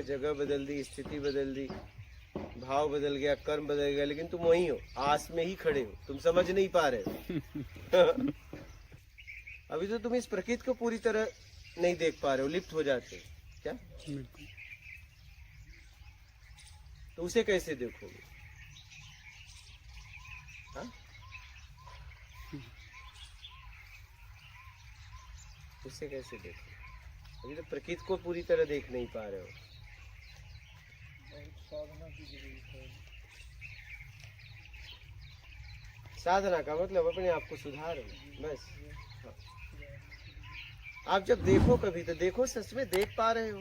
जगह बदल दी, स्थिति बदल दी, भाव बदल गया, कर्म बदल गया, लेकिन तुम वही हो, आस में ही खड़े हो, तुम समझ नहीं पा रहे हो। अभी तो तुम इस प्रकृति को पूरी तरह नहीं देख पा रहे हो, लिप्त हो जाते हो क्या? तो उसे कैसे देखोगे? हाँ? उसे कैसे देखोगे? अभी तो प्रकृति को पूरी तरह देख नहीं पा रहे हो। साधना का मतलब अपने आप को सुधारो, बस। हाँ। आप जब देखो कभी तो देखो सच में देख पा रहे हो।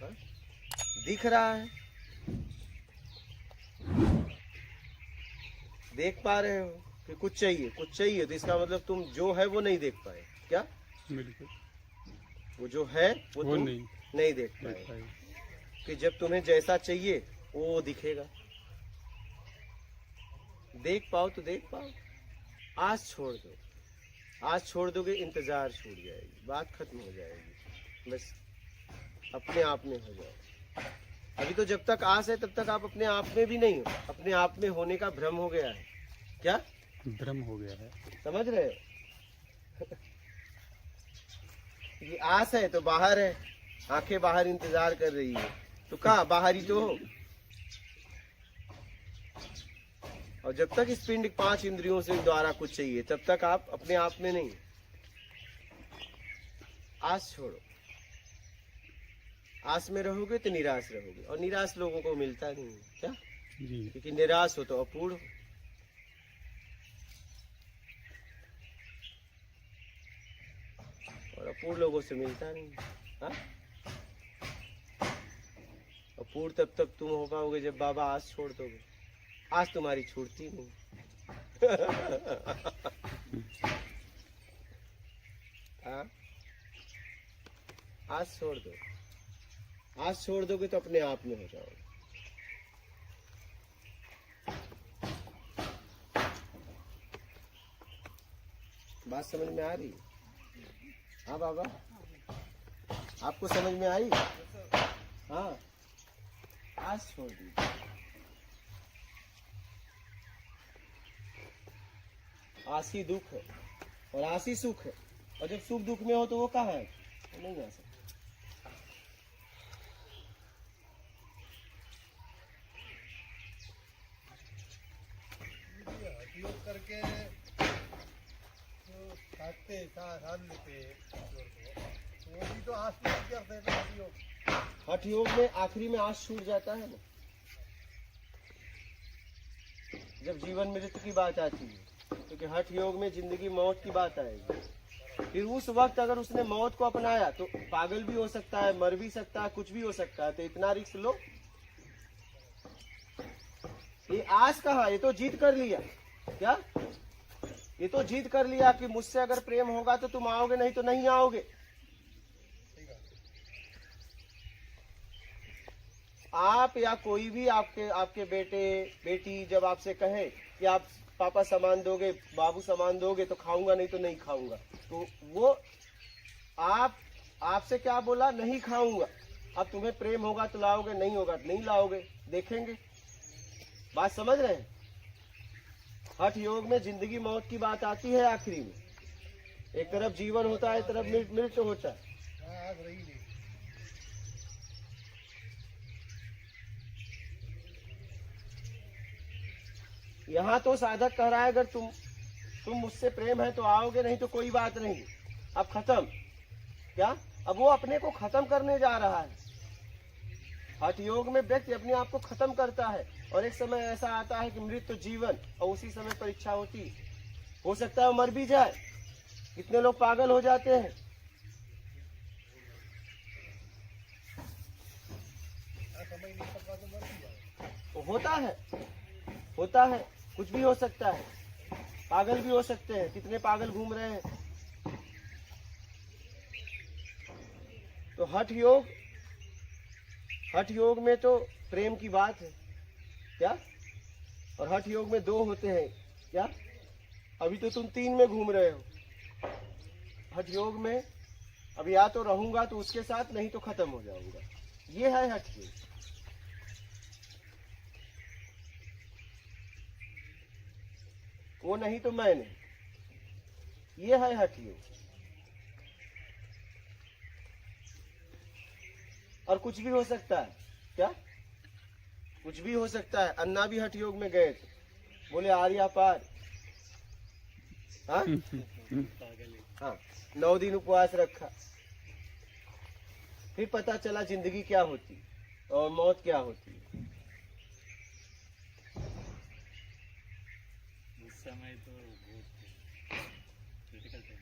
हाँ? दिख रहा है, देख पा रहे हो कि कुछ चाहिए तो इसका मतलब तुम जो है वो नहीं देख पाए क्या? बिल्कुल। वो जो है वो तुम नहीं देख पाए कि जब तुम्हें जैसा चाहिए वो दिखेगा। देख पाओ तो देख पाओ। आज छोड़ दो, आज छोड़ दोगे इंतजार छूट जाएगी, बात खत्म हो जाएगी, बस अपने आप में हो जाओ। अभी तो जब तक आस है तब तक आप अपने आप में भी नहीं हो, अपने आप में होने का भ्रम हो गया है क्या? भ्रम हो गया है, समझ रहे हो? ये आस है तो बाहर है, आंखें बाहर इंतजार कर रही है, तो कहाँ बाहर ही तो हो। और जब तक इस पिंड 5 इंद्रियों से द्वारा कुछ चाहिए तब तक आप अपने आप में नहीं। आस छोड़ो, आस में रहोगे तो निराश रहोगे, और निराश लोगों को मिलता नहीं है क्या? क्योंकि निराश हो तो अपूर्ण हो। और अपूर्ण लोगों से मिलता नहीं। हाँ? अपूर्ण तब तक तुम हो पाओगे जब बाबा आस छोड़ दोगे। आज तुम्हारी छूटती नहीं। हाँ? आज छोड़ दो, आज छोड़ दोगे तो अपने आप में हो जाओगे। बात समझ में आ रही? हाँ बाबा, आपको समझ में आई? हाँ, आज छोड़ दीजिए। आसी दुख है और आसी सुख है, और जब सुख दुख में हो तो वो कहाँ है? वो नहीं आ सकता। योग करके जो खाते साध लेते तो वो भी तो आस करते हैं ना योग। हठ योग में आखिरी में आस छूट जाता है ना, जब जीवन मृत्यु की बात आती है, क्योंकि हठ योग में जिंदगी मौत की बात आएगी। फिर उस वक्त अगर उसने मौत को अपनाया तो पागल भी हो सकता है, मर भी सकता है, कुछ भी हो सकता है, तो इतना रिस्क लो। ये आस कहाँ, ये तो जीत कर लिया क्या? ये तो जीत कर लिया कि मुझसे अगर प्रेम होगा तो तुम आओगे, नहीं तो नहीं आओगे। आप या कोई भी आपके बेटे बेटी जब आपसे कहे कि आप पापा सामान दोगे, बाबू सामान दोगे, तो खाऊंगा, नहीं तो नहीं खाऊंगा, तो वो आपसे क्या बोला? नहीं खाऊंगा। अब तुम्हें प्रेम होगा तो लाओगे, नहीं होगा तो नहीं लाओगे, देखेंगे। बात समझ रहे हैं? हठ योग में जिंदगी मौत की बात आती है आखिरी में। एक तरफ जीवन होता है, एक तरफ मृत्यु होता है। यहाँ तो साधक कह रहा है अगर तुम मुझसे प्रेम है तो आओगे, नहीं तो कोई बात नहीं, अब खत्म क्या? अब वो अपने को खत्म करने जा रहा है। हठ योग में व्यक्ति अपने आप को खत्म करता है, और एक समय ऐसा आता है कि मृत्यु जीवन, और उसी समय परीक्षा होती है। हो सकता है वो मर भी जाए। कितने लोग पागल हो जाते हैं। होता है, कुछ भी हो सकता है, पागल भी हो सकते हैं। कितने पागल घूम रहे हैं। तो हठ योग में तो प्रेम की बात है क्या? और हठ योग में 2 होते हैं क्या? अभी तो तुम 3 में घूम रहे हो। हठ योग में अब या तो रहूंगा तो उसके साथ, नहीं तो खत्म हो जाऊंगा। ये है हठ योग। वो नहीं तो मैं नहीं, ये है हठ योग। और कुछ भी हो सकता है, क्या कुछ भी हो सकता है। अन्ना भी हठ योग में गए थे, बोले आर्या पार। हाँ हाँ, 9 दिन उपवास रखा, फिर पता चला जिंदगी क्या होती और मौत क्या होती। उस समय तो बहुत क्रिटिकल टाइम।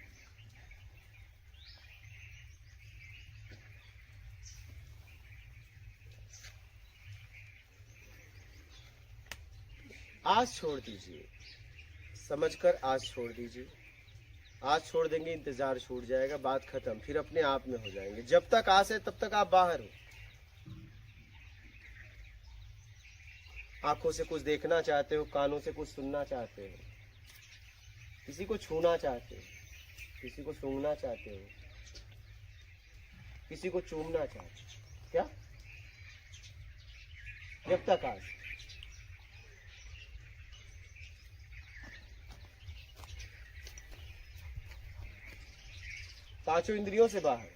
आज छोड़ दीजिए, समझकर आज छोड़ दीजिए। आज छोड़ देंगे, इंतजार छूट जाएगा, बात खत्म, फिर अपने आप में हो जाएंगे। जब तक आस है तब तक आप बाहर हो। आंखों से कुछ देखना चाहते हो, कानों से कुछ सुनना चाहते हो, किसी को छूना चाहते हो, किसी को सूंघना चाहते हो, किसी को चूमना चाहते हो, क्या जब तक आज। पांचों इंद्रियों से बाहर,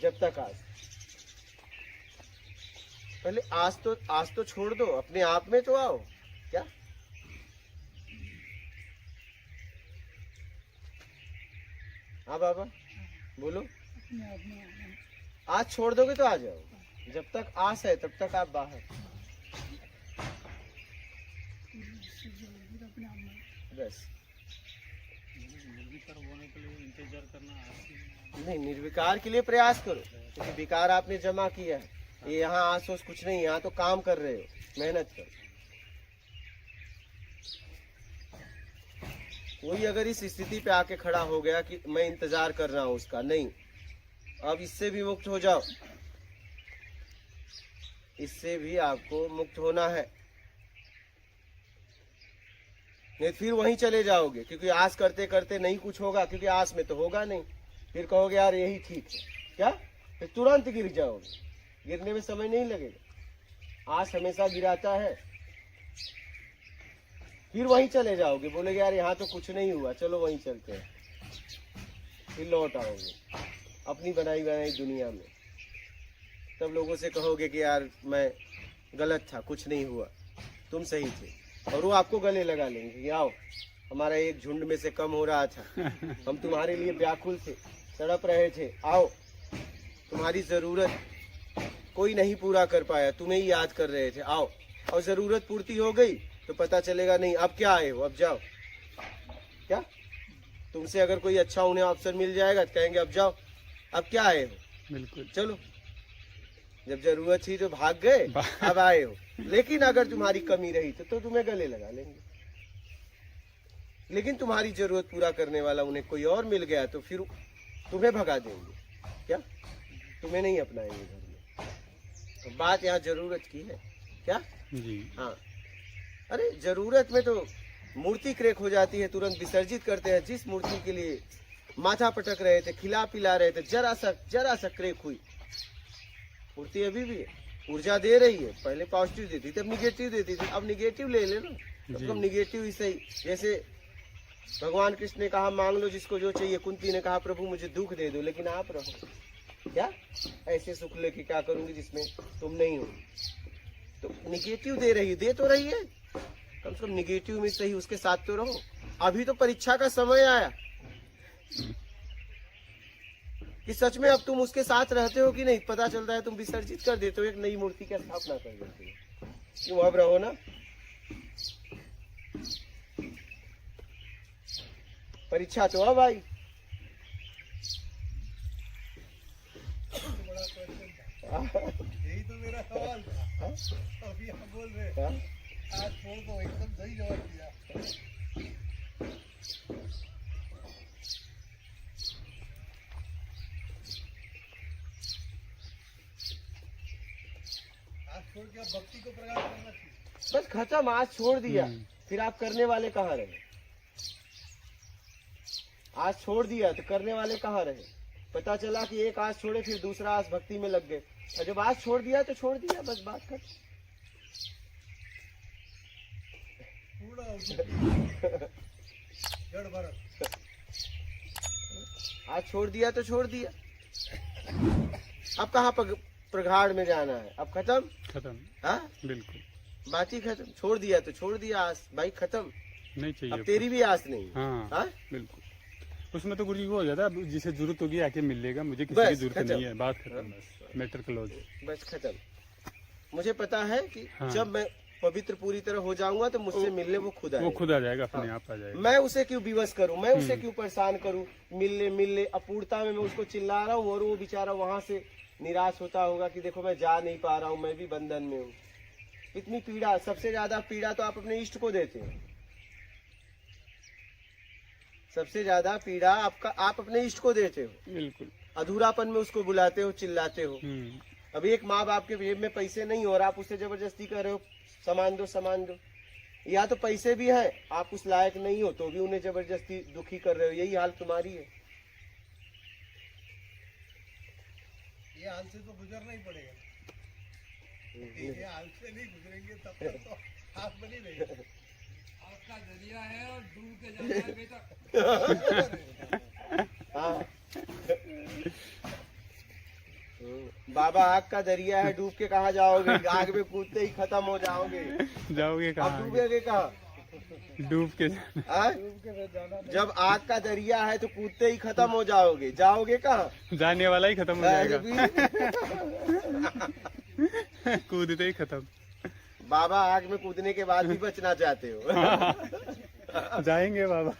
जब तक आज। पहले आज तो छोड़ दो, अपने आप में तो आओ। क्या हाँ बाबा बोलो। आज छोड़ दोगे तो आ जाओ, जब तक आस है तब तक आप बाहर। बस निर्विकार होने के लिए इंतजार करना आसान नहीं, निर्विकार के लिए प्रयास करो, क्योंकि विकार आपने जमा किया है। ये यहाँ आस ओस कुछ नहीं, यहाँ तो काम कर रहे हो, मेहनत करो। कोई अगर इस स्थिति पे आके खड़ा हो गया कि मैं इंतजार कर रहा हूं उसका, नहीं, अब इससे भी मुक्त हो जाओ, इससे भी आपको मुक्त होना है। नहीं फिर वहीं चले जाओगे, क्योंकि आस करते करते नहीं कुछ होगा, क्योंकि आस में तो होगा नहीं। फिर कहोगे यार यही ठीक है, क्या फिर तुरंत गिर जाओगे। गिरने में समय नहीं लगेगा, आस हमेशा गिराता है। फिर वहीं चले जाओगे, बोलेगे यार यहाँ तो कुछ नहीं हुआ, चलो वहीं चलते हैं। फिर लौट आओगे अपनी बनाई बनाई दुनिया में। तब लोगों से कहोगे कि यार मैं गलत था, कुछ नहीं हुआ, तुम सही थे। और वो आपको गले लगा लेंगे कि आओ, हमारा एक झुंड में से कम हो रहा था, हम तुम्हारे लिए व्याकुल थे, तड़प रहे थे, आओ, तुम्हारी जरूरत कोई नहीं पूरा कर पाया, तुम्हें ही याद कर रहे थे, आओ। और जरूरत पूर्ति हो गई तो पता चलेगा नहीं अब क्या आए हो, अब जाओ। क्या तुमसे अगर कोई अच्छा उन्हें अवसर मिल जाएगा तो कहेंगे अब जाओ, अब क्या आए हो, बिल्कुल चलो। जब जरूरत थी तो भाग गए, अब आए हो। लेकिन अगर तुम्हारी कमी रही तो तुम्हें गले लगा लेंगे। लेकिन तुम्हारी जरूरत पूरा करने वाला उन्हें कोई और मिल गया तो फिर तुम्हें भगा देंगे, क्या तुम्हें नहीं अपनाएंगे घर में। तो बात यहाँ जरूरत की है, क्या जी। हाँ, अरे जरूरत में तो मूर्ति क्रेक हो जाती है, तुरंत विसर्जित करते हैं। जिस मूर्ति के लिए माथा पटक रहे थे, खिला पिला रहे थे, जरा सा क्रेक हुई, मूर्ति अभी भी है, ऊर्जा दे रही है। पहले पॉजिटिव देती थी, अब निगेटिव देती थी, अब निगेटिव ले लेना, तो निगेटिव ही सही। जैसे भगवान कृष्ण ने कहा मांग लो जिसको जो चाहिए, कुंती ने कहा प्रभु मुझे दुख दे दो लेकिन आप रहो, क्या ऐसे सुख लेके क्या करूंगी जिसमें तुम नहीं हो। तो निगेटिव दे रही है, दे तो रही है, कम से कम निगेटिव में सही उसके साथ तो रहो। अभी तो परीक्षा का समय आया कि सच में अब तुम उसके साथ रहते हो कि नहीं, पता चलता है तुम विसर्जित कर देते हो, एक नई मूर्ति की स्थापना कर देते हो। क्यों अब रहो ना, परीक्षा तो अब आई। बड़ा क्वेश्चन था, यही तो मेरा सवाल था। अभी आप बोल रहे हैं आज छोड़ दो, एकदम सही जवाब दिया। आज छोड़ के आप भक्ति को प्रकट करना चाहिए। बस खत्म, आज छोड़ दिया, फिर आप करने वाले कहाँ रहे। आज छोड़ दिया तो करने वाले कहाँ रहे। पता चला कि एक आस छोड़े फिर दूसरा आस भक्ति में लग गए, और जब आस छोड़ दिया तो छोड़ दिया, बस बात खत्म। पूर्ण अवधि जड़ भरत। आज छोड़ दिया तो छोड़ दिया। अब कहाँ प्रगाढ़ में जाना है, अब खत्म। खत्म। हाँ बिल्कुल। बात ही खत्म। छोड़ दिया तो छोड़ दिया, आस भाई खत्म। नहीं चाहिए अब तेरी भी आस नहीं। हाँ, हाँ? बिल्कुल। उसमें तो गुरु जी वो हो जाता है, जिसे जरूरत होगी आके मिल लेगा, मुझे किसी बस, की जरूरत खत्म। नहीं है, बात खत्म, बस मैटर क्लोज। बस खत्म। मुझे पता है कि हाँ। जब मैं पवित्र पूरी तरह हो जाऊंगा तो मुझसे मिलने वो खुद वो आएगा। खुद आ जाएगा, अपने आप आ जाएगा। मैं उसे क्यों विवश करूं, मैं उसे क्यों परेशान करूं, मिल ले। अपूर्णता में मैं उसको चिल्ला रहा हूं और वो बेचारा वहां से निराश होता होगा कि देखो मैं जा नहीं पा रहा हूं, मैं भी बंधन में हूं। इतनी पीड़ा, सबसे ज्यादा पीड़ा तो आप अपने इष्ट को देते हैं। सबसे ज्यादा पीड़ा आप अपने इष्ट को देते हो। बिल्कुल। अधूरापन में उसको बुलाते हो, चिल्लाते हो। हम्म। अब एक माँ बाप के जेब में पैसे नहीं हो और आप उसे जबरदस्ती कर रहे हो सामान दो सामान दो, या तो पैसे भी है, आप उस लायक नहीं हो तो भी उन्हें जबरदस्ती दुखी कर रहे हो। यही हाल तुम्हारी है। ये हाल से तो गुजरना ही पड़ेगा। ये हाल से नहीं गुजरेंगे तब तक तो हाथ बनी रहेगी। आपका जरिया है और डूब के जाना है बेटा। हाँ। बाबा आग का दरिया है, डूब के कहाँ जाओगे, आग में कूदते ही खत्म हो जाओगे। जाओगे अब कहाँ? डूबेगे कहाँ? डूब के हाँ? जब आग का दरिया है तो कूदते ही खत्म हो जाओगे, जाओगे कहाँ? जाने वाला ही खत्म हो जाएगा। कूदते ही खत्म। बाबा आग में कूदने के बाद भी बचना चाहते हो। जाएंगे बाबा।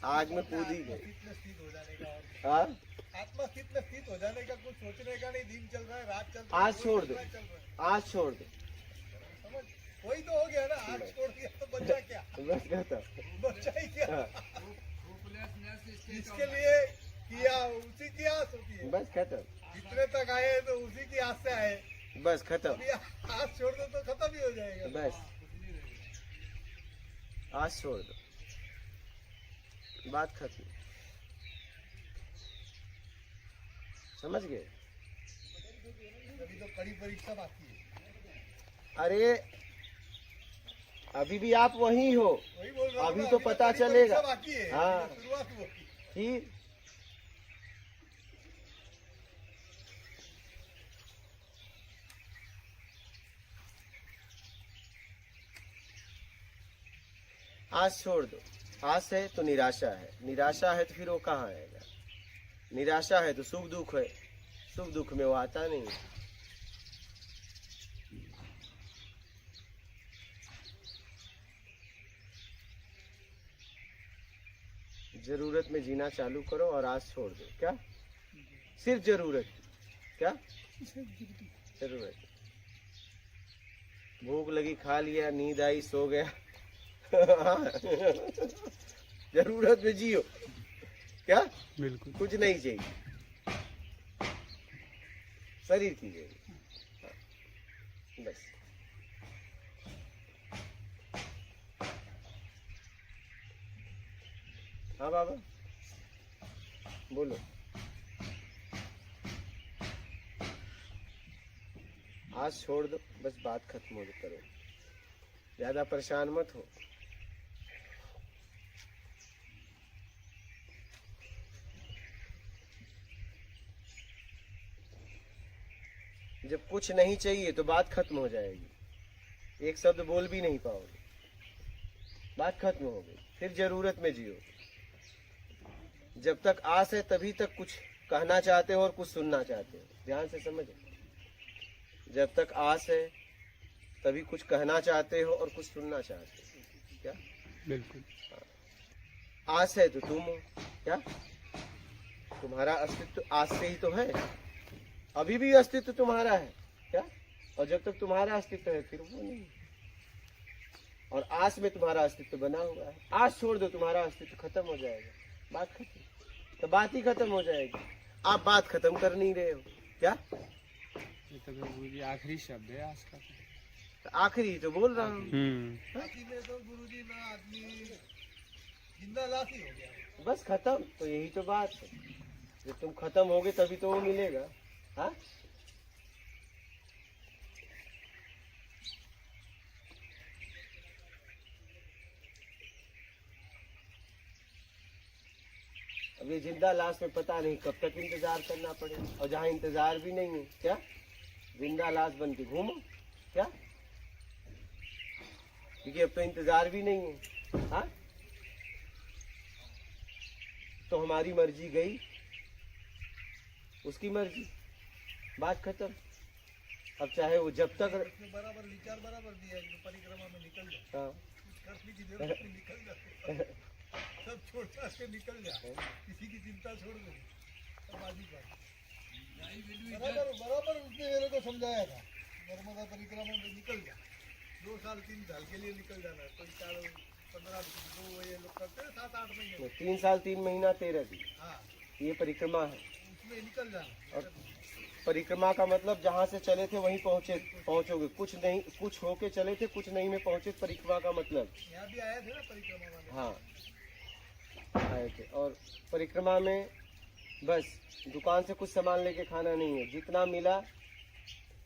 आग में कूद ही गए। स्थित में स्थित हो जाने का, हाँ? आत्मा स्थित में स्थित हो जाने का, कुछ सोचने का नहीं। दिन चल रहा है, रात चल रहा है, आज छोड़ दो, चल रहा है। आज छोड़ दो, समझ वही तो हो गया ना। आज छोड़ दिया तो बचा क्या? बस खत्म। बचा ही क्या? हाँ, होपलेसनेस स्टेट जिसके लिए किया उसी की आस होती है। बस खत्म, जितने तक आए तो उसी की आस से आए। बस खत्म, अभी आस छोड़ दो तो खत्म ही हो जाएगा। बस आज छोड़ दो, बात खत्म। समझ गए? अभी तो कड़ी परीक्षा बाकी है। अरे अभी भी आप वही हो, वही बोल रहा हूँ अभी ना, तो पता कड़ी चलेगा। परीक्षा बाकी है। हाँ। अभी तो शुरुआत हुई। ठीक। आज छोड़ दो। आस है तो निराशा है, निराशा है तो फिर वो कहाँ आएगा? निराशा है तो सुख दुख है, सुख दुख में वो आता नहीं। जरूरत में जीना चालू करो और आज छोड़ दो। क्या? सिर्फ जरूरत। क्या? जरूरत। भूख लगी खा लिया, नींद आई सो गया। जरूरत में जियो। क्या? बिल्कुल। कुछ नहीं चाहिए, शरीर की चाहिए। हाँ, बस। हाँ बाबा बोलो। आज छोड़ दो, बस बात खत्म हो करो, ज्यादा परेशान मत हो। जब कुछ नहीं चाहिए तो बात खत्म हो जाएगी, एक शब्द बोल भी नहीं पाओगे, बात खत्म हो गई। फिर जरूरत में जियो। जब तक आस है तभी तक कुछ कहना चाहते हो और कुछ सुनना चाहते हो। ध्यान से समझो, जब तक आस है तभी कुछ कहना चाहते हो और कुछ सुनना चाहते हो। क्या? बिल्कुल। आस है तो तुम हो। क्या? तुम्हारा अस्तित्व आस से ही तो है, अभी भी अस्तित्व तुम्हारा है। क्या? और जब तक तुम्हारा अस्तित्व है फिर वो नहीं, और आस में तुम्हारा अस्तित्व बना हुआ है। आस छोड़ दो, तुम्हारा अस्तित्व खत्म हो जाएगा, बात खत्म। तो बात ही खत्म हो जाएगी। आप बात खत्म कर नहीं रहे हो। क्या? ये तो गुरुजी आखिरी शब्द है आज का। तो आखिरी तो बोल रहा हूँ। बाकी में तो गुरुजी ना आदमी जिंदा लाश ही हो गया। बस खत्म। तो यही तो बात है, जब तुम खत्म होगे तभी तो वो मिलेगा। हाँ, अब ये जिंदा लाश में पता नहीं कब तक इंतजार करना पड़ेगा, और जहाँ इंतजार भी नहीं है, क्या जिंदा लाश बन के घूमो क्या, क्योंकि अब तो इंतजार भी नहीं है। हाँ, तो हमारी मर्जी गई, उसकी मर्जी, बात खत्म। अब चाहे वो जब तक उसने बराबर विचार बराबर दिया है कि परिक्रमा में निकल जाए, हाँ, कुछ करने की जरूरत नहीं, निकल जाए, सब छोड़ छाड़ के निकल जाए, किसी की चिंता छोड़ दो। अब आदमी बात बराबर बराबर उसने मेरे को समझाया था, नर्मदा परिक्रमा में निकल जा, 2 साल 3 साल के लिए निकल जाना है, कोई 4 15 वो ये लोग करते हैं 7-8 महीने। 3 साल 3 महीना 13 दिन हाँ, ये परिक्रमा है। उसमें निकल जाना। और परिक्रमा का मतलब जहाँ से चले थे वहीं पहुँचोगे, कुछ नहीं, कुछ होके चले थे कुछ नहीं में पहुँचे, परिक्रमा का मतलब। यहाँ भी आए थे ना परिक्रमा वाले। हाँ, आए थे। और परिक्रमा में बस दुकान से कुछ सामान लेके खाना नहीं है, जितना मिला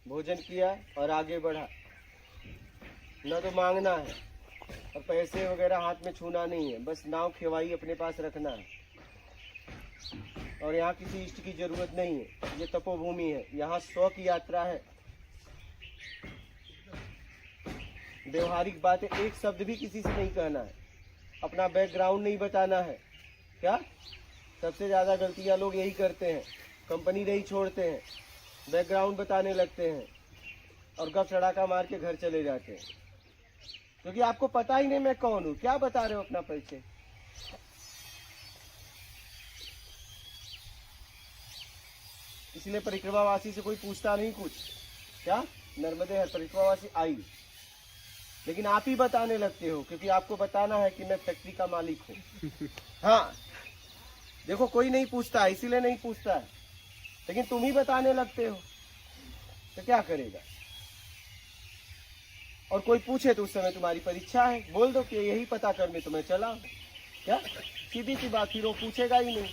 भोजन किया और आगे बढ़ा, न तो मांगना है और पैसे वगैरह हाथ में छूना नहीं है, बस नाव खेवाई अपने पास रखना है। और यहाँ किसी इष्ट की जरूरत नहीं है, ये तपोभूमि है, यहाँ 100 की यात्रा है। व्यवहारिक बातें एक शब्द भी किसी से नहीं कहना है, अपना बैकग्राउंड नहीं बताना है। क्या सबसे ज्यादा गलतियां लोग यही करते हैं, कंपनी नहीं छोड़ते हैं, बैकग्राउंड बताने लगते हैं और गप सड़ाका मार के घर चले जाते हैं, क्योंकि आपको पता ही नहीं मैं कौन हूँ, क्या बता रहे हो अपना परिचय। इसलिए परिक्रमावासी से कोई पूछता नहीं कुछ, क्या नर्मदे हर परिक्रमावासी आई, लेकिन आप ही बताने लगते हो, क्योंकि आपको बताना है कि मैं फैक्ट्री का मालिक हूँ। हाँ, देखो कोई नहीं पूछता है, इसीलिए नहीं पूछता है, लेकिन तुम ही बताने लगते हो, तो क्या करेगा। और कोई पूछे तो उस समय तुम्हारी परीक्षा है, बोल दो कि यही पता करने तो मैं चला हूं, क्या सीधी सी बात, फिर वो पूछेगा ही नहीं।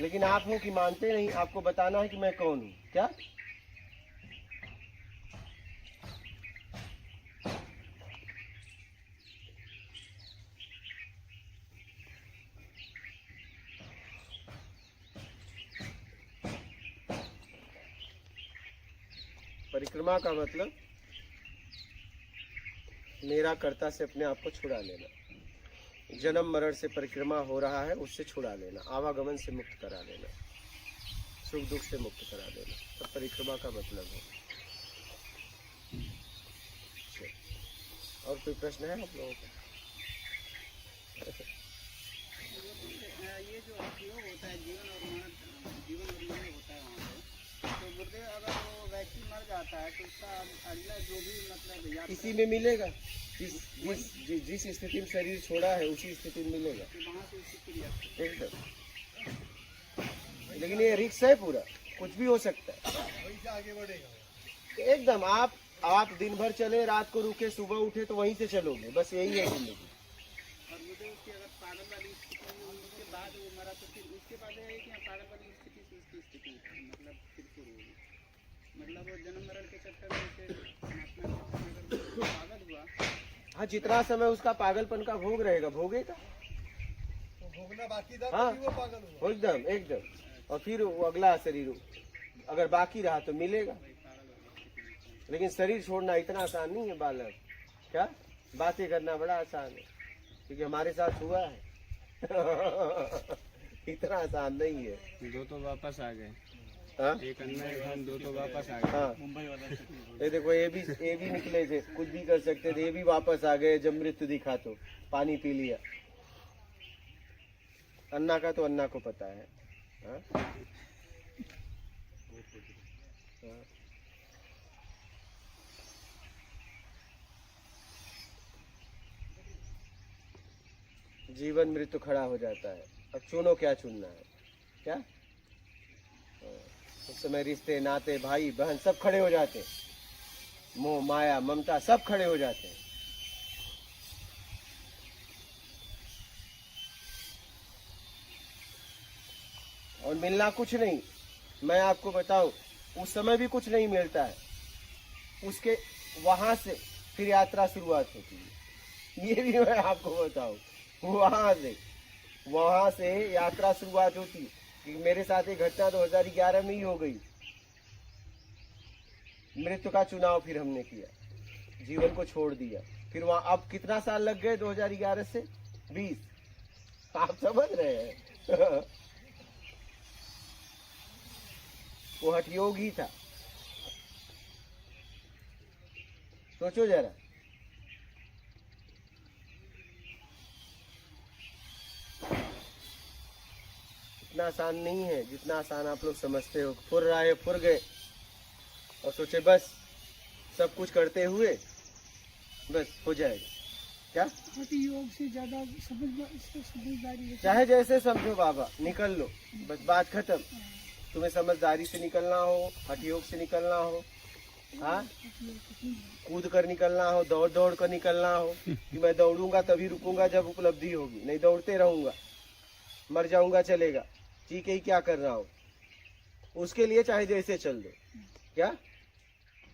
लेकिन आप हो कि मानते नहीं, आपको बताना है कि मैं कौन हूं, क्या। परिक्रमा का मतलब मेरा कर्ता से अपने आप को छुड़ा लेना, जन्म मरण से परिक्रमा हो रहा है उससे छुड़ा लेना, आवागमन से मुक्त करा लेना, सुख दुख से मुक्त करा लेना, तब परिक्रमा का मतलब है। और कोई प्रश्न है आप लोगों का? ये जो योग होता है जीवन और मरण होता है वहाँ पे, तो गुरुदेव अगर वो व्यक्ति मर जाता है तो उसका अगला जो भी मतलब यात्रा इसी में मिलेगा, जिस स्थिति में शरीर छोड़ा है उसी स्थिति में मिलेगा वहाँ से स्थिति जाती एकदम। लेकिन ये रिक्स है पूरा, कुछ भी हो सकता है वहीं से आगे बढ़ेगा। एकदम। आप दिन भर चले, रात को रुके, सुबह उठे तो वहीं से चलोगे, बस यही है जिंदगी। और गुरुदेव उसकी अगर पागल वाली स्थिति में उसके बाद वो मरा तो फिर उसके बाद है कि पागल वाली स्थिति से उसकी स्थिति मतलब फिर शुरू होगी, मतलब वो जन्म मरण के चक्कर में से अगर पागल हुआ। हाँ, जितना समय उसका पागलपन का भोग रहेगा भोगेगा, तो भोगना बाकी था हाँ। तभी वो पागल हुआ। एकदम एकदम। और फिर वो अगला शरीर अगर बाकी रहा तो मिलेगा। लेकिन शरीर छोड़ना इतना आसान नहीं है बालक, क्या बातें करना बड़ा आसान है, क्योंकि हमारे साथ हुआ है। इतना आसान नहीं है। दो तो वापस आ गए, हाँ एक अन्ना एक धन, दो तो वापस आ गए। हाँ, मुंबई वाला ये देखो ये भी निकले थे, कुछ भी कर सकते थे, ये भी वापस आ गए जब मृत्यु दिखा तो पानी पी लिया। अन्ना का तो अन्ना को पता है। हाँ? हाँ। जीवन मृत्यु खड़ा हो जाता है, अब चुनो क्या चुनना है, क्या। उस समय रिश्ते नाते भाई बहन सब खड़े हो जाते हैं, मोह माया ममता सब खड़े हो जाते हैं। मिलना कुछ नहीं, मैं आपको बताऊं, उस समय भी कुछ नहीं मिलता है, उसके वहां से फिर यात्रा शुरुआत होती है। ये भी मैं आपको बताऊं, वहां से यात्रा शुरुआत होती है। कि मेरे साथ एक घटना 2011 में ही हो गई। मृत्यु का चुनाव फिर हमने किया, जीवन को छोड़ दिया। फिर वहां अब कितना साल लग गए 2011 से 20, आप समझ रहे हैं। वो हठयोग ही था, सोचो जरा। इतना आसान नहीं है जितना आसान आप लोग समझते हो। फुर रहा है, फुर गए और सोचे बस सब कुछ करते हुए बस हो जाएगा। क्या योग से ज्यादा समझदारी है। चाहे जैसे समझो बाबा, निकल लो, बस बात खत्म। तुम्हें समझदारी से निकलना हो, हठयोग से निकलना हो, हाँ, कूद कर निकलना हो, दौड़ दौड़ कर निकलना हो कि मैं दौड़ूंगा तभी रुकूंगा जब उपलब्धि होगी, नहीं दौड़ते रहूंगा, मर जाऊंगा चलेगा, ठीक है ही क्या कर रहा हूं, उसके लिए चाहे जैसे चल दो। क्या,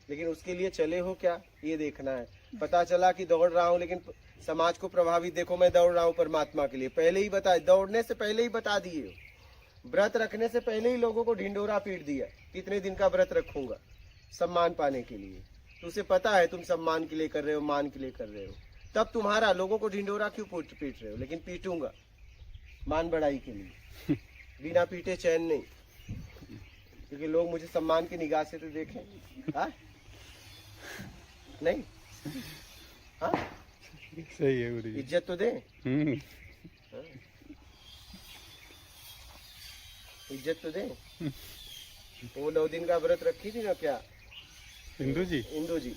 लेकिन उसके लिए चले हो क्या, ये देखना है। पता चला कि दौड़ रहा हूं लेकिन समाज को प्रभावित, देखो मैं दौड़ रहा हूं परमात्मा के लिए, पहले ही बताए, दौड़ने से पहले ही बता दिए हो। व्रत रखने से पहले ही लोगों को ढिंडोरा पीट दिया, कितने दिन का व्रत रखूंगा सम्मान पाने के लिए। तो उसे पता है तुम सम्मान के लिए कर रहे हो, मान के लिए कर रहे हो, तब तुम्हारा लोगों को ढिंडोरा क्यों पीट रहे हो। लेकिन पीटूंगा मान बढ़ाई के लिए, बिना पीटे चैन नहीं, क्योंकि लोग मुझे सम्मान की निगाह से तो देखें। हाँ नहीं, हाँ सही है गुरु जी। इज्जत तो दे, इज्जत तो दे। वो 9 दिन का व्रत रखी थी ना, क्या इंदू जी, इंदू जी,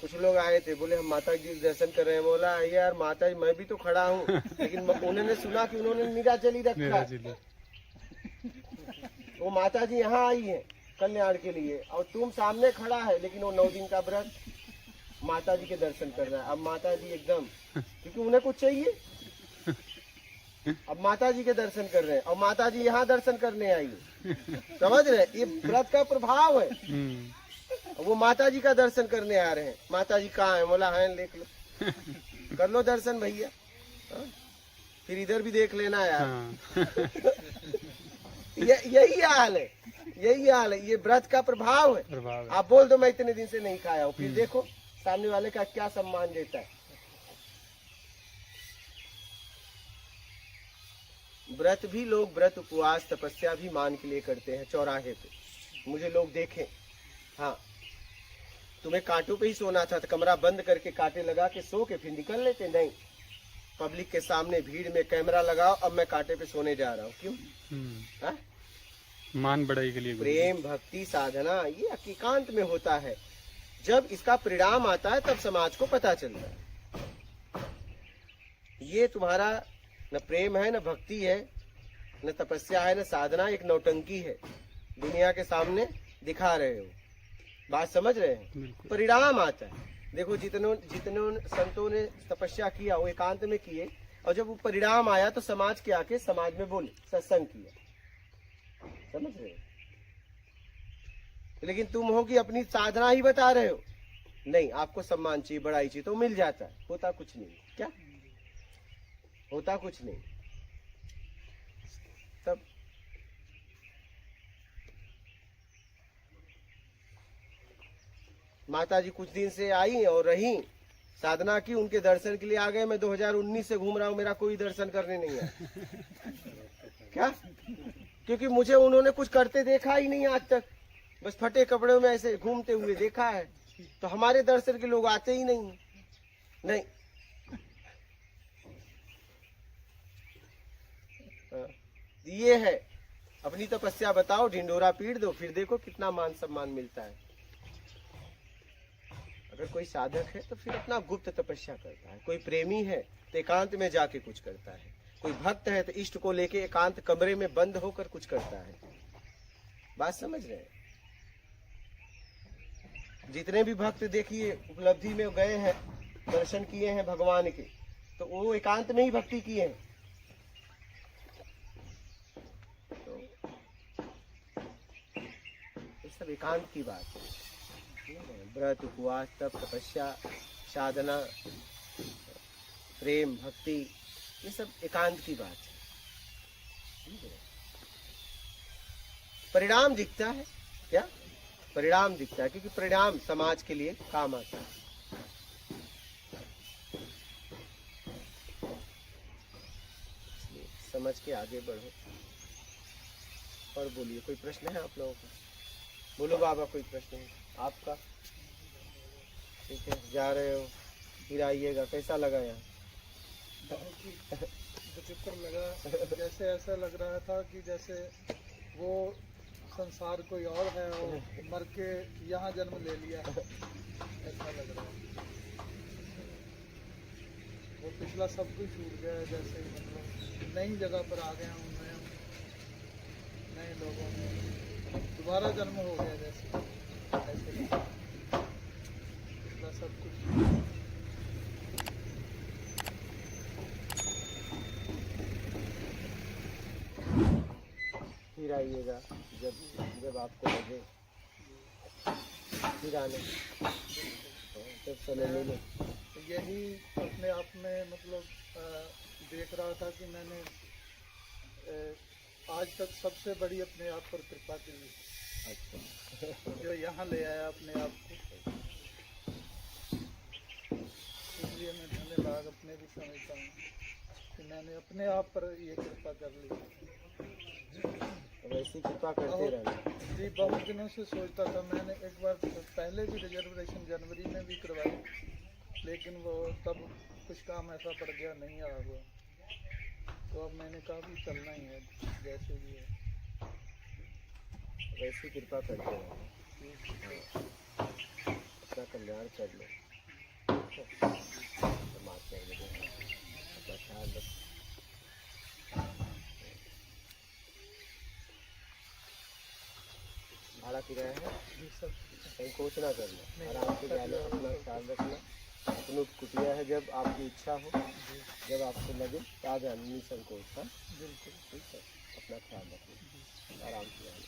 कुछ लोग आए थे, बोले हम माता जी के दर्शन कर रहे हैं। बोला यार माता जी मैं भी तो खड़ा हूँ, लेकिन उन्होंने सुना कि उन्होंने निराजली रखा। वो माता जी यहाँ आई है कल्याण के लिए और तुम सामने खड़ा है, लेकिन वो 9 दिन का व्रत माता जी के दर्शन कर रहा है। अब माता जी एकदम, क्योंकि उन्हें कुछ चाहिए, अब माता जी के दर्शन कर रहे हैं और माता जी यहाँ दर्शन करने आई है। समझ रहे, ये व्रत का प्रभाव है। वो माता जी का दर्शन करने आ रहे हैं। माता जी कहाँ है, बोला है, देख लो, कर लो दर्शन भैया, फिर इधर भी देख लेना यार। यही हाल है, यही हाल है, ये व्रत का प्रभाव है। आप बोल दो मैं इतने दिन से नहीं खाया हूँ, फिर देखो सामने वाले का क्या सम्मान देता है। व्रत भी लोग, व्रत उपवास तपस्या भी मान के लिए करते हैं चौराहे पे, मुझे लोग देखें। हाँ, तुम्हें कांटों पे ही सोना था तो कमरा बंद करके कांटे लगा के सो के फिर निकल लेते, नहीं, पब्लिक के सामने भीड़ में कैमरा लगाओ, अब मैं कांटे पे सोने जा रहा हूँ, क्यों? हाँ? मान बढ़ाई के लिए। प्रेम भक्ति साधना ये एकांत में होता है। जब इसका परिणाम आता है तब समाज को पता चलता है। ये तुम्हारा न प्रेम है, न भक्ति है, न तपस्या है, न साधना, एक नौटंकी है, दुनिया के सामने दिखा रहे हो। बात समझ रहे हैं? परिणाम आता है। देखो जितनों संतों ने तपस्या किया वो एकांत में किए, और जब वो परिणाम आया तो समाज के आके समाज में बोले, सत्संग किया। समझ रहे हो? लेकिन तुम हो कि अपनी साधना ही बता रहे हो, नहीं आपको सम्मान चाहिए, बड़ाई चाहिए, तो मिल जाता है, होता कुछ नहीं। क्या होता कुछ नहीं। तब माता जी कुछ दिन से आई और रही, साधना की, उनके दर्शन के लिए आ गए। मैं 2019 से घूम रहा हूँ, मेरा कोई दर्शन करने नहीं है। क्या? क्योंकि मुझे उन्होंने कुछ करते देखा ही नहीं आज तक, बस फटे कपड़ों में ऐसे घूमते हुए देखा है। तो हमारे दर्शन के लोग आते ही नहीं। नहीं, ये है, अपनी तपस्या बताओ, ढिंडोरा पीट दो, फिर देखो कितना मान सम्मान मिलता है। अगर कोई साधक है तो फिर अपना गुप्त तपस्या करता है, कोई प्रेमी है तो एकांत में जाके कुछ करता है, कोई भक्त है तो इष्ट को लेके एकांत कमरे में बंद होकर कुछ करता है। बात समझ रहे हैं? जितने भी भक्त देखिए उपलब्धि में गए हैं, दर्शन किए हैं भगवान के, तो वो एकांत में ही भक्ति किए हैं। तो सब एकांत की बात है। व्रत, उपवास, तप, तपस्या, साधना, प्रेम, भक्ति, ये सब एकांत की बात है। परिणाम दिखता है क्या? परिणाम दिखता है, क्योंकि परिणाम समाज के लिए काम आता है। इसलिए समझ के आगे बढ़ो। और बोलिए, कोई प्रश्न है आप लोगों का? बोलो बाबा, कोई प्रश्न है आपका? ठीक है, जा रहे हो, फिर आइएगा। कैसा लगा यहाँ? बहुत ही विचित्र लगा। जैसे ऐसा लग रहा था कि जैसे वो संसार कोई और है और मर के यहाँ जन्म ले लिया, ऐसा लग रहा है। वो पिछला सब कुछ छूट गया है, जैसे मतलब नई जगह पर आ गया हूँ मैं, नए लोगों में दोबारा जन्म हो गया, जैसे ऐसे पिछला सब कुछ। फिर आइएगा जब आपको लगे, फिर आने, जब समय मिले। यही अपने आप में मतलब देख रहा था कि मैंने आज तक सबसे बड़ी अपने आप पर कृपा की, अच्छा, जो यहाँ ले आया अपने आप को। इसलिए मैं धन्यवाद अपने भी समझता हूँ कि मैंने अपने आप पर ये कृपा कर ली। वैसी कृपा करते रहना। जी, बहुत दिनों से सोचता था। मैंने एक बार पहले भी रिजर्वेशन जनवरी में भी करवाई, लेकिन वो तब कुछ काम ऐसा पड़ गया, नहीं आ हुआ। तो अब मैंने कहा भी चलना ही है, जैसे भी है। वैसी कृपा करते रहना। अपना कल्याण कर लो। परमात्मा के लिए अपना ख्याल रखो। भाड़ा किराया है, संकोच ना करना, आराम से जाना, अपना ख्याल रखना। अपनी कुटिया है, जब आपकी इच्छा हो, जब आपको लगे तो आ जाना, निसंकोच। हाँ, बिल्कुल। ठीक है, अपना ख्याल रखना, आराम से जाना।